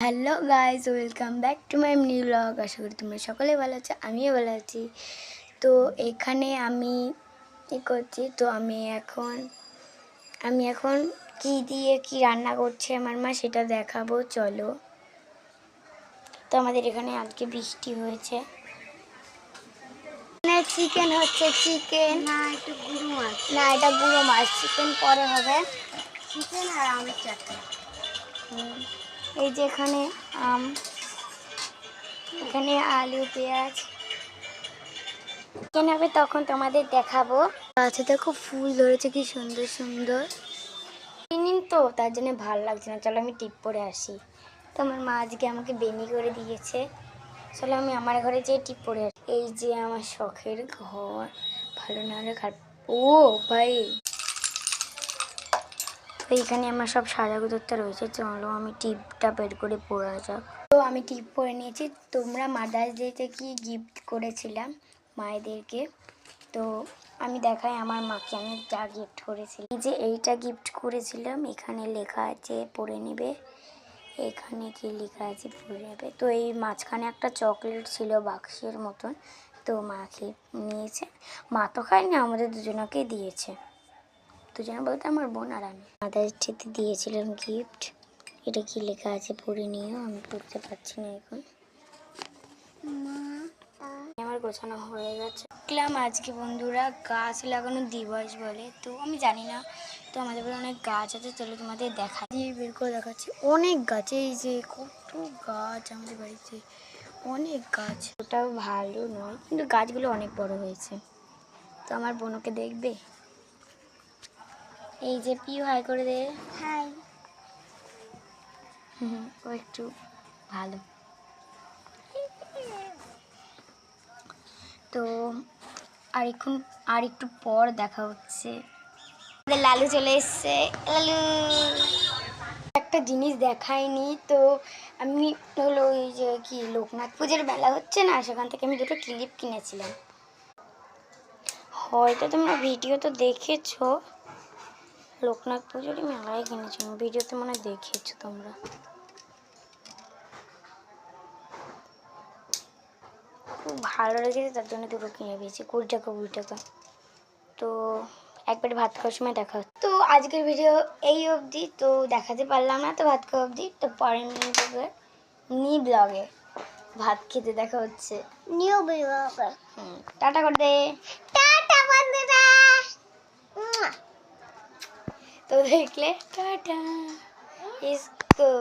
Hello guys, welcome back to my new blog. আশা করি তোমরা সকলে ভালো আছো, আমিও ভালো আছি। তো এখানে আমি করছি, তো আমি এখন কি দিয়ে কি রান্না করছে আমার মা সেটা দেখাবো, চলো। তো আমাদের এখানে আজকে বৃষ্টি হয়েছে, চিকেন হচ্ছে। চিকেন না, এটা গুঁড়ো মাছ। না, এটা গুঁড়ো মাছ। চিকেন পরে হবে। চিকেন আর আমের চাটনি। এই যে এখানে আম, এখানে আলু, পেঁয়াজ। চিকেন হবে তখন তোমাদের দেখাবো। গাছে দেখো ফুল ধরেছে, কি সুন্দর সুন্দর। কিনিন তো তার জন্য ভালো লাগছে না, চলো আমি টিপ পরে আসি। তো আমার মা আজকে আমাকে বেনি করে দিয়েছে, চলো আমি আমার ঘরে যেয়ে টিপ পরে আসি। এই যে আমার শখের ঘর, ভালো না হলে খারাপ। ও ভাই, তো এইখানে আমার সব সাজাগুজোরটা রয়েছে, চলো আমি টিপটা বের করে পরে যাক। তো আমি টিপ পরে নিয়েছি। তোমরা মাদার্স ডেতে কি গিফট করেছিলাম মায়েদেরকে, তো আমি দেখাই আমার মাকে আমি যা গিফট করেছিলাম। এই যে এইটা গিফট করেছিলাম, এখানে লেখা আছে পড়ে নেবে। এখানে কি লেখা আছে পড়ে নেবে। তো এই মাঝখানে একটা চকলেট ছিল বাক্সের মতন, তো মাকে নিয়েছে। মা তো খায়নি, আমাদের দুজনকেই দিয়েছে। দুজনে বলতে আমার বোন আর আমি। মাদার্স ডেতে দিয়েছিলাম গিফট। এটা কি লেখা আছে পড়ে নিও, আমি পড়তে পারছি না এখন। আমার গোছানো হয়ে গেছে। দেখলাম আজকে বন্ধুরা গাছ লাগানো দিবস বলে, তো আমি জানি না, তো আমাদের বাড়ি অনেক গাছ আছে, চলো তোমাদের দেখা দিয়ে বের করে দেখাচ্ছি। অনেক গাছ, এই যে কত গাছ আমাদের বাড়িতে, অনেক গাছ। ওটাও ভালো নয়, কিন্তু গাছগুলো অনেক বড় হয়েছে। তো আমার বোনকে দেখবে, এই যে পিউ হাই করে দে। হাই। ও একটু ভালো। তো আর একটু পর দেখা হচ্ছে। লালু চলে এসছে, লালু। একটা জিনিস দেখায়নি, তো আমি হলো ওই যে কি লোকনাথ পুজোর মেলা হচ্ছে না, সেখান থেকে আমি দুটো ক্লিপ কিনেছিলাম। হয়তো তোমরা ভিডিও তো দেখেছো, লোকনাথ পুজোরই মেলায় কিনেছিলাম, ভিডিওতে মনে হয় দেখেছো তোমরা। খুব ভালো লেগেছে, তার জন্য দুটো কিনে দিয়েছি, 20 টাকা। তো একবারে ভাত খাওয়ার সময় দেখা হচ্ছে। তো আজকের ভিডিও এই অবধি, তো দেখাতে পারলাম না, তো ভাত খাওয়া অবধি। তো পরের ব্লগে ভাত খেতে দেখা হচ্ছে। নিউ ব্লগে। টাটা করে দে। টাটা বন্ধুরা। তো দেখলে টাটা ইসকো।